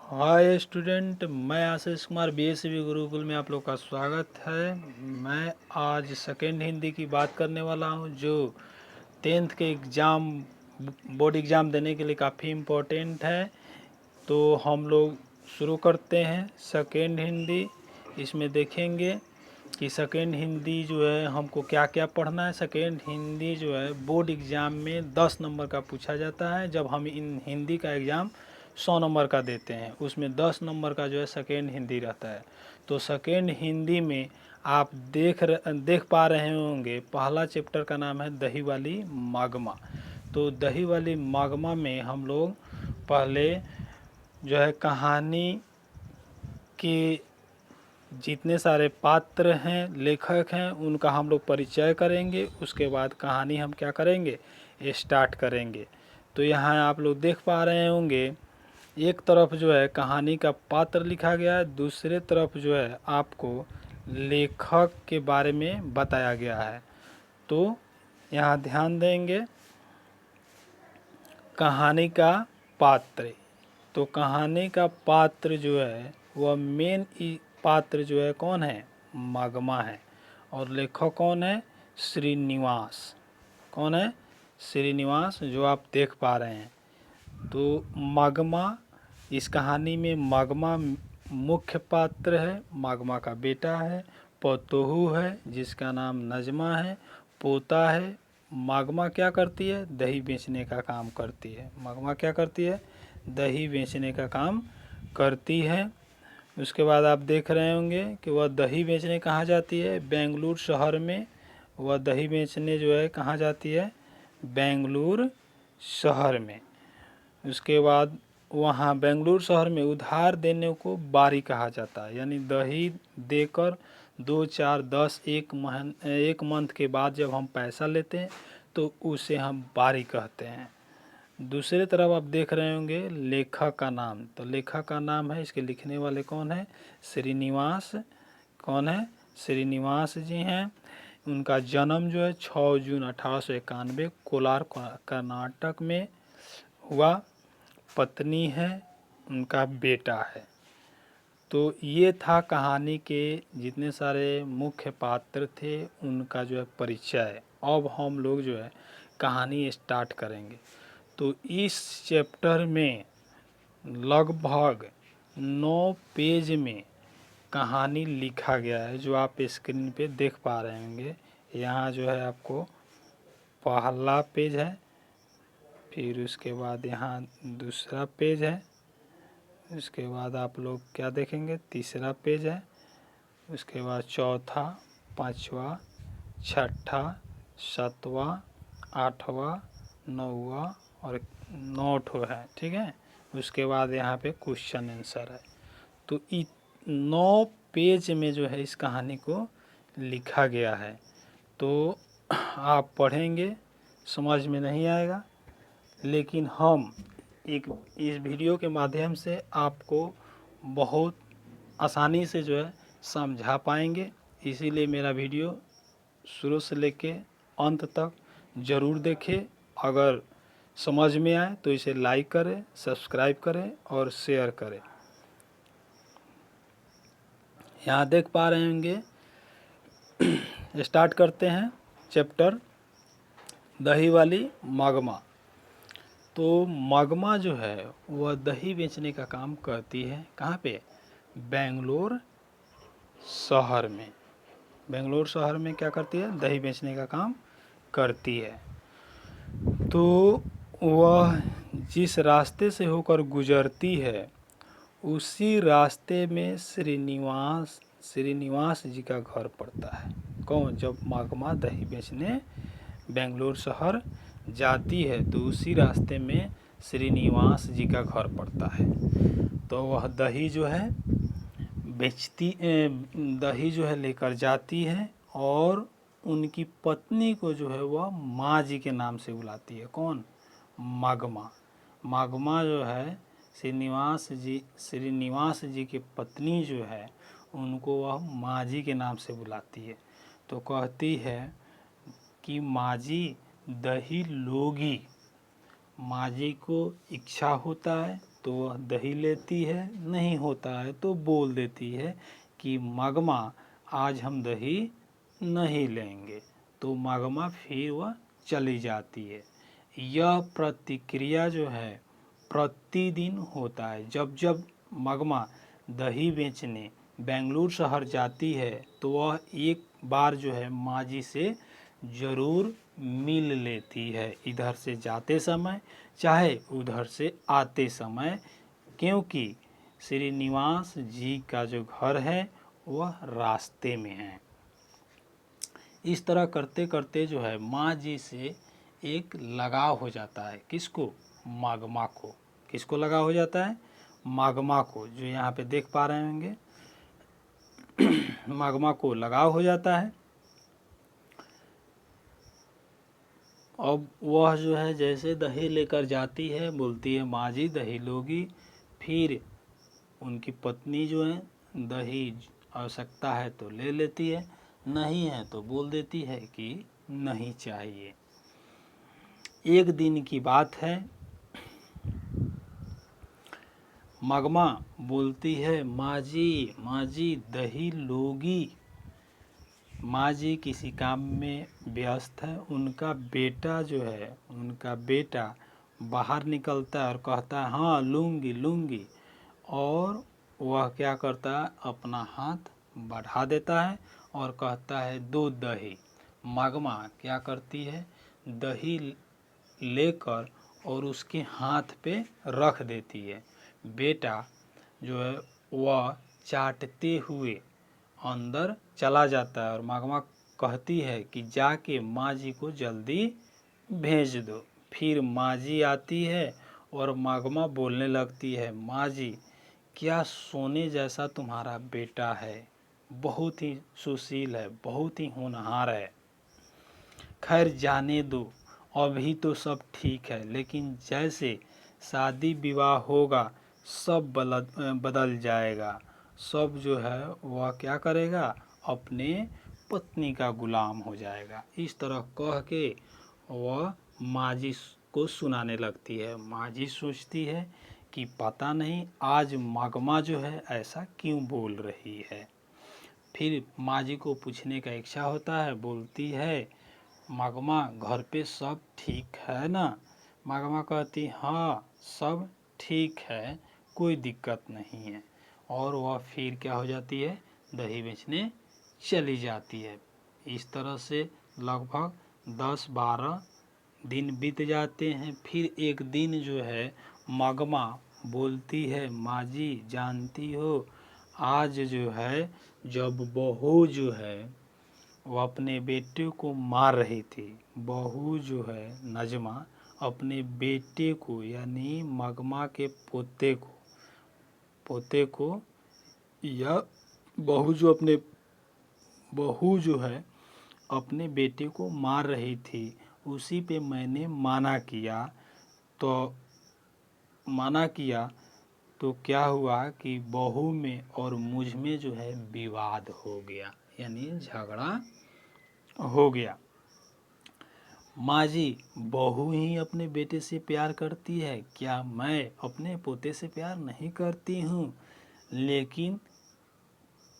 Hi student, मैं Ashish Kumar BSV Gurukul में आप लोग का स्वागत है। मैं आज सेकेंड हिंदी की बात करने वाला हूं, जो 10th के एग्ज़ाम बोर्ड एग्ज़ाम देने के लिए काफ़ी इम्पोर्टेंट है। तो हम लोग शुरू करते हैं सेकेंड हिंदी। इसमें देखेंगे कि सेकेंड हिंदी जो है हमको क्या क्या पढ़ना है। सेकेंड हिंदी जो है बोर्ड एग्ज़ाम में 10 नंबर का पूछा जाता है। जब हम इन हिंदी का एग्ज़ाम 100 नंबर का देते हैं, उसमें 10 नंबर का जो है सेकेंड हिंदी रहता है। तो सेकेंड हिंदी में आप देख पा रहे होंगे, पहला चैप्टर का नाम है दही वाली मागमा। तो दही वाली मागमा में हम लोग पहले जो है कहानी के जितने सारे पात्र हैं, लेखक हैं, उनका हम लोग परिचय करेंगे। उसके बाद कहानी हम क्या करेंगे, स्टार्ट करेंगे। तो यहाँ आप लोग देख पा रहे होंगे, एक तरफ जो है कहानी का पात्र लिखा गया है, दूसरे तरफ जो है आपको लेखक के बारे में बताया गया है। तो यहाँ ध्यान देंगे, कहानी का पात्र। तो कहानी का पात्र जो है वह मेन पात्र जो है कौन है, मागमा है। और लेखक कौन है, श्रीनिवास। कौन है, श्रीनिवास, जो आप देख पा रहे हैं। तो मागमा, इस कहानी में मागमा मुख्य पात्र है। मागमा का बेटा है, पतोहू है जिसका नाम नजमा है, पोता है। मागमा क्या करती है, दही बेचने का काम करती है। मागमा क्या करती है, दही बेचने का काम करती है। उसके बाद आप देख रहे होंगे कि वह दही बेचने कहाँ जाती है, बेंगलुरु शहर में। वह दही बेचने जो है कहाँ जाती है, बेंगलुरु शहर में। उसके बाद वहाँ बेंगलुरु शहर में उधार देने को बारी कहा जाता है। यानी दही देकर 2, 4, 10, एक मंथ के बाद जब हम पैसा लेते हैं तो उसे हम बारी कहते हैं। दूसरे तरफ आप देख रहे होंगे लेखक का नाम। तो लेखक का नाम है, इसके लिखने वाले कौन है, श्रीनिवास। कौन है, श्रीनिवास जी हैं। उनका जन्म जो है 6 जून 1891 कोलार कर्नाटक में हुआ। पत्नी है, उनका बेटा है। तो ये था कहानी के जितने सारे मुख्य पात्र थे, उनका जो है परिचय। अब हम लोग जो है कहानी स्टार्ट करेंगे। तो इस चैप्टर में लगभग 9 पेज में कहानी लिखा गया है, जो आप स्क्रीन पे देख पा रहे होंगे। यहाँ जो है आपको पहला पेज है, फिर उसके बाद यहाँ दूसरा पेज है, उसके बाद आप लोग क्या देखेंगे, तीसरा पेज है, उसके बाद चौथा, पांचवा, छठा, सातवां, आठवां, नौवां और 9 ठो है। ठीक है। उसके बाद यहाँ पे क्वेश्चन आंसर है। तो 9 पेज में जो है इस कहानी को लिखा गया है। तो आप पढ़ेंगे, समझ में नहीं आएगा, लेकिन हम इस वीडियो के माध्यम से आपको बहुत आसानी से जो है समझा पाएंगे। इसीलिए मेरा वीडियो शुरू से लेके अंत तक ज़रूर देखें। अगर समझ में आए तो इसे लाइक करें, सब्सक्राइब करें और शेयर करें। यहाँ देख पा रहे होंगे, स्टार्ट करते हैं चैप्टर दही वाली मागमा। तो मागमा जो है वह दही बेचने का काम करती है। कहाँ पे, बेंगलोर शहर में। बेंगलोर शहर में क्या करती है, दही बेचने का काम करती है। तो वह जिस रास्ते से होकर गुजरती है, उसी रास्ते में श्रीनिवास जी का घर पड़ता है। कौन, जब मागमा दही बेचने बेंगलोर शहर जाती है तो उसी रास्ते में श्रीनिवास जी का घर पड़ता है। तो वह दही जो है दही जो है लेकर जाती है, और उनकी पत्नी को जो है वह माँ जी के नाम से बुलाती है। कौन, मागमा। मागमा जो है श्रीनिवास जी की पत्नी जो है, उनको वह माँ जी के नाम से बुलाती है। तो कहती है कि माँ जी दही लोगी। माँ जी को इच्छा होता है तो वह दही लेती है, नहीं होता है तो बोल देती है कि मगमा आज हम दही नहीं लेंगे, तो मगमा फिर वह चली जाती है। यह प्रतिक्रिया जो है प्रतिदिन होता है। जब जब मगमा दही बेचने बेंगलुरु शहर जाती है तो वह एक बार जो है माँ जी से ज़रूर मिल लेती है, इधर से जाते समय चाहे उधर से आते समय, क्योंकि श्रीनिवास जी का जो घर है वह रास्ते में है। इस तरह करते करते जो है माँ जी से एक लगाव हो जाता है। किसको? मागमा को। किसको लगाव हो जाता है? मागमा को, जो यहाँ पे देख पा रहे होंगे। मागमा को लगाव हो जाता है। अब वह जो है जैसे दही लेकर जाती है, बोलती है माँ जी दही लोगी। फिर उनकी पत्नी जो है दही आवश्यकता है तो ले लेती है, नहीं है तो बोल देती है कि नहीं चाहिए। एक दिन की बात है, मगमा बोलती है माँ जी दही लोगी। माँ जी किसी काम में व्यस्त है। उनका बेटा बाहर निकलता है और कहता है हाँ लूँगी, और वह क्या करता है, अपना हाथ बढ़ा देता है और कहता है दो दही। मगमा क्या करती है, दही लेकर और उसके हाथ पे रख देती है। बेटा जो है वह चाटते हुए अंदर चला जाता है और मगमा कहती है कि जाके माँ जी को जल्दी भेज दो। फिर माँ जी आती है और मगमा बोलने लगती है माँ जी क्या सोने जैसा तुम्हारा बेटा है, बहुत ही सुशील है, बहुत ही होनहार है। खैर जाने दो, अभी तो सब ठीक है, लेकिन जैसे शादी विवाह होगा सब बदल जाएगा। सब जो है वह क्या करेगा, अपने पत्नी का गुलाम हो जाएगा। इस तरह कह के वह माँ जी को सुनाने लगती है। माँ जी सोचती है कि पता नहीं आज मगमा जो है ऐसा क्यों बोल रही है। फिर माँ जी को पूछने का इच्छा होता है, बोलती है मगमा घर पे सब ठीक है ना? मगमा कहती हाँ सब ठीक है, कोई दिक्कत नहीं है। और वह फिर क्या हो जाती है, दही बेचने चली जाती है। इस तरह से लगभग 10-12 दिन बीत जाते हैं। फिर एक दिन जो है मगमा बोलती है माँ जी जानती हो, आज जो है जब बहू जो है वो अपने बेटे को मार रही थी, बहू जो है नजमा अपने बेटे को यानी मगमा के पोते को या बहू जो है अपने बेटे को मार रही थी, उसी पे मैंने मना किया तो क्या हुआ कि बहू में और मुझ में जो है विवाद हो गया, यानी झगड़ा हो गया। माँ जी बहू ही अपने बेटे से प्यार करती है क्या? मैं अपने पोते से प्यार नहीं करती हूँ। लेकिन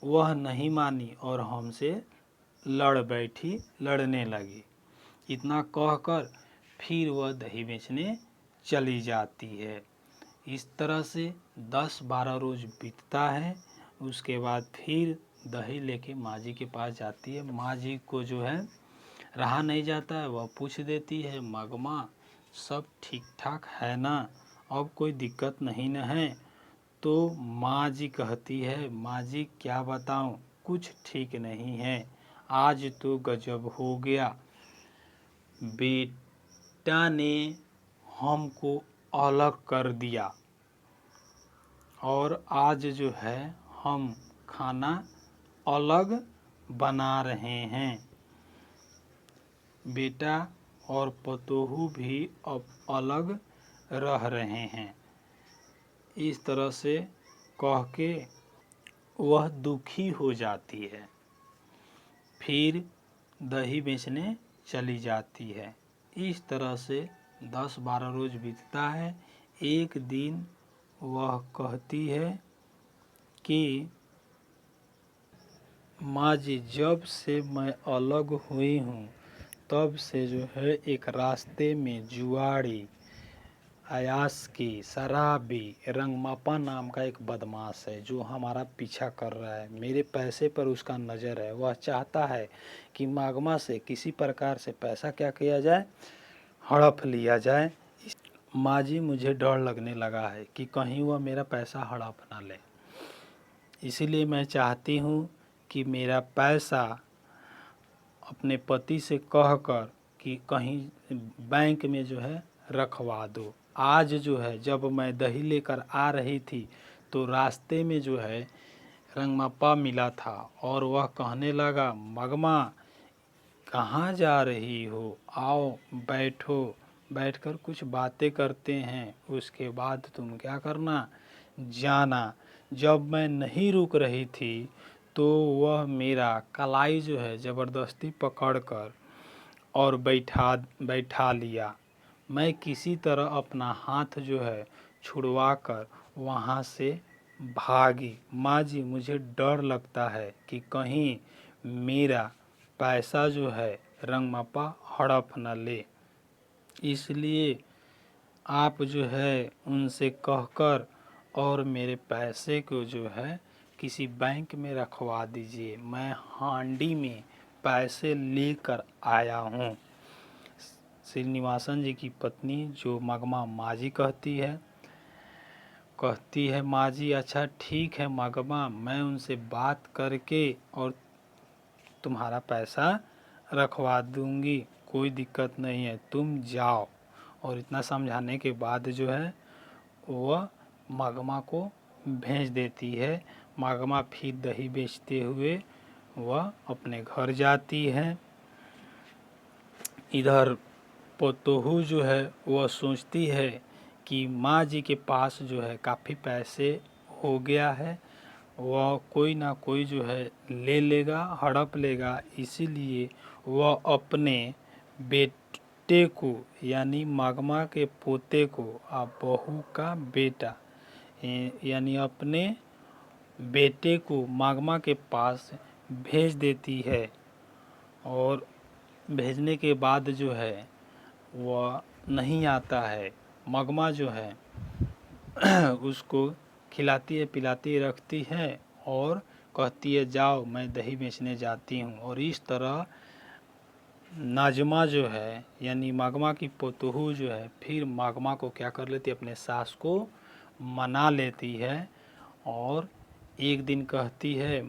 वह नहीं मानी और हमसे लड़ने लगी। इतना कहकर फिर वह दही बेचने चली जाती है। इस तरह से 10-12 रोज बीतता है। उसके बाद फिर दही लेके माँ जी के पास जाती है। माँ जी को जो है रहा नहीं जाता है, वह पूछ देती है मगमा सब ठीक ठाक है ना, अब कोई दिक्कत नहीं न है? तो माँ जी कहती है माँ जी क्या बताऊँ, कुछ ठीक नहीं है, आज तो गजब हो गया। बेटा ने हमको अलग कर दिया और आज जो है हम खाना अलग बना रहे हैं। बेटा और पतोहू भी अब अलग रह रहे हैं। इस तरह से कह के वह दुखी हो जाती है। फिर दही बेचने चली जाती है। इस तरह से 10-12 रोज बीतता है। एक दिन वह कहती है कि माँ जी, जब से मैं अलग हुई हूँ तब से जो है एक रास्ते में जुआड़ी, अयास्की, शराबी, रंगमापा नाम का एक बदमाश है जो हमारा पीछा कर रहा है। मेरे पैसे पर उसका नज़र है। वह चाहता है कि मागमा से किसी प्रकार से पैसा क्या किया जाए, हड़प लिया जाए। माँ जी, मुझे डर लगने लगा है कि कहीं वह मेरा पैसा हड़प ना ले। इसीलिए मैं चाहती हूँ कि मेरा पैसा अपने पति से कहकर कि कहीं बैंक में जो है रखवा दो। आज जो है जब मैं दही लेकर आ रही थी तो रास्ते में जो है रंगमापा मिला था और वह कहने लगा, मगमा कहाँ जा रही हो, आओ बैठो, बैठकर कुछ बातें करते हैं, उसके बाद तुम क्या करना, जाना। जब मैं नहीं रुक रही थी तो वह मेरा कलाई जो है ज़बरदस्ती पकड़कर और बैठा लिया। मैं किसी तरह अपना हाथ जो है छुड़वाकर वहाँ से भागी। माँ जी, मुझे डर लगता है कि कहीं मेरा पैसा जो है रंगमापा हड़प न ले, इसलिए आप जो है उनसे कहकर और मेरे पैसे को जो है किसी बैंक में रखवा दीजिए। मैं हांडी में पैसे लेकर आया हूँ। श्रीनिवासन जी की पत्नी जो मगमा माँ जी कहती है माँ जी, अच्छा ठीक है मगमा, मैं उनसे बात करके और तुम्हारा पैसा रखवा दूंगी, कोई दिक्कत नहीं है, तुम जाओ। और इतना समझाने के बाद जो है वह मगमा को भेज देती है। मगमा फिर दही बेचते हुए वह अपने घर जाती है। इधर पोतोहू जो है वह सोचती है कि माँ जी के पास जो है काफ़ी पैसे हो गया है, वह कोई ना कोई जो है ले लेगा, हड़प लेगा। इसीलिए वह अपने बेटे को यानी मगमा के पोते को, बहू का बेटा यानी अपने बेटे को मगमा के पास भेज देती है। और भेजने के बाद जो है वह नहीं आता है। मगमा जो है उसको खिलाती है, पिलाती रखती है और कहती है जाओ मैं दही बेचने जाती हूँ। और इस तरह नाजमा जो है यानी मगमा की पोतोहू जो है फिर मगमा को क्या कर लेती है, अपने सास को मना लेती है। और एक दिन कहती है,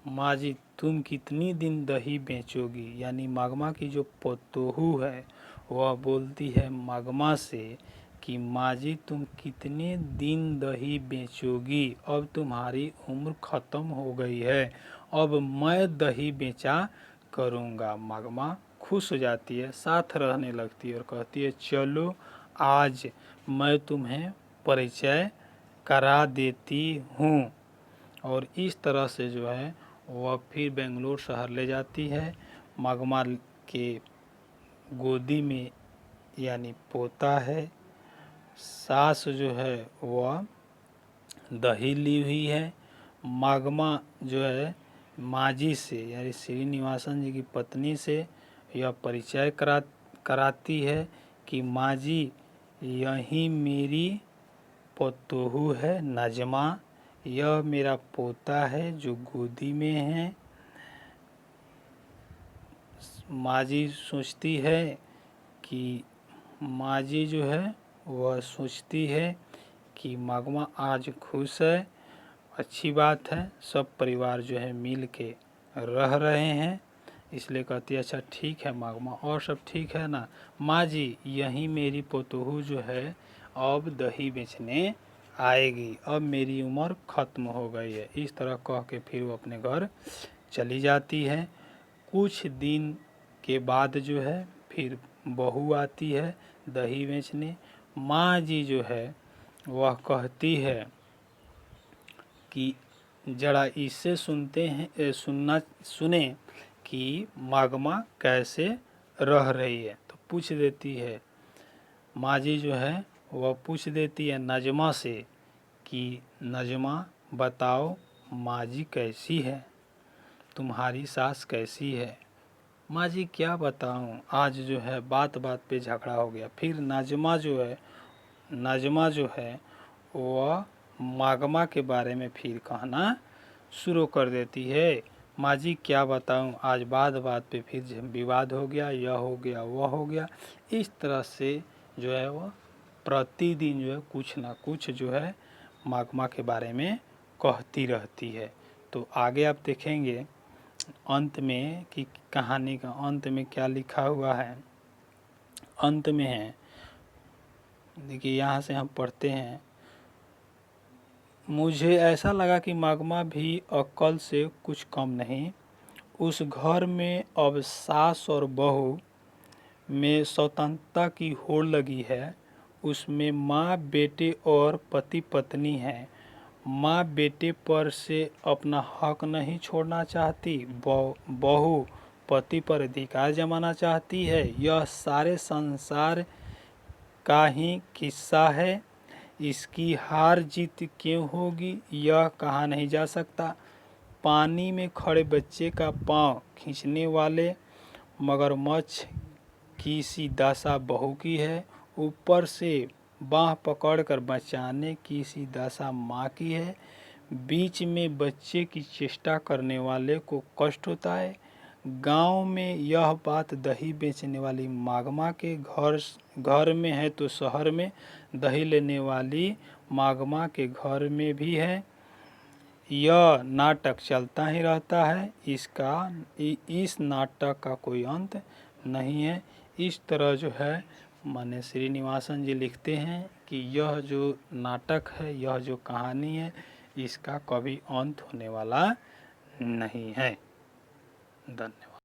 माँ जी तुम कितनी दिन दही बेचोगी, यानी मगमा की जो पोतोहू है वह बोलती है मगमा से कि माँ जी तुम कितने दिन दही बेचोगी, अब तुम्हारी उम्र ख़त्म हो गई है, अब मैं दही बेचा करूँगा। मगमा खुश हो जाती है, साथ रहने लगती है और कहती है चलो आज मैं तुम्हें परिचय करा देती हूँ। और इस तरह से जो है वह फिर बेंगलोर शहर ले जाती है। मगमा के गोदी में यानी पोता है, सास जो है वह दही ली हुई है। मगमा जो है माँ जी से यानी श्रीनिवासन जी की पत्नी से यह परिचय कराती है कि माँ जी यही मेरी पोतोहू है नजमा, यह मेरा पोता है जो गोदी में है। माँ जी सोचती है कि माँ जी जो है वह सोचती है कि मगमा आज खुश है, अच्छी बात है, सब परिवार जो है मिल के रह रहे हैं। इसलिए कहती है अच्छा ठीक है मगमा, और सब ठीक है ना। माँ जी यही मेरी पोतोहू जो है अब दही बेचने आएगी, अब मेरी उम्र ख़त्म हो गई है। इस तरह कह के फिर वो अपने घर चली जाती है। कुछ दिन के बाद जो है फिर बहू आती है दही बेचने। माँ जी जो है वह कहती है कि जरा इससे सुने कि मगमा कैसे रह रही है। तो पूछ देती है। माँ जी जो है वह पूछ देती है नजमा से कि नजमा बताओ माँ जी कैसी है, तुम्हारी सास कैसी है। माँ जी क्या बताऊँ, आज जो है बात बात पे झगड़ा हो गया। फिर नजमा जो है वह मागमा के बारे में फिर कहना शुरू कर देती है। माँ जी क्या बताऊँ, आज बात बात पे फिर विवाद हो गया, यह हो गया वह हो गया। इस तरह से जो है वह प्रतिदिन जो है कुछ ना कुछ जो है मागमा के बारे में कहती रहती है। तो आगे आप देखेंगे अंत में कि कहानी का अंत में क्या लिखा हुआ है। अंत में है, देखिए यहाँ से हम पढ़ते हैं, मुझे ऐसा लगा कि मागमा भी अक्ल से कुछ कम नहीं। उस घर में अब सास और बहू में स्वतंत्रता की होड़ लगी है। उसमें माँ बेटे और पति पत्नी है। माँ बेटे पर से अपना हक नहीं छोड़ना चाहती, बहू पति पर अधिकार जमाना चाहती है। यह सारे संसार का ही किस्सा है। इसकी हार जीत क्यों होगी यह कहा नहीं जा सकता। पानी में खड़े बच्चे का पाँव खींचने वाले मगरमच्छ की सी दशा बहू की है। ऊपर से बाँह पकड़कर बचाने की सी दशा माँ की है। बीच में बच्चे की चेष्टा करने वाले को कष्ट होता है। गांव में यह बात दही बेचने वाली मागमा के घर में है तो शहर में दही लेने वाली मागमा के घर में भी है। यह नाटक चलता ही रहता है। इस नाटक का कोई अंत नहीं है। इस तरह जो है माने श्रीनिवासन जी लिखते हैं कि यह जो नाटक है, यह जो कहानी है, इसका कभी अंत होने वाला नहीं है। धन्यवाद।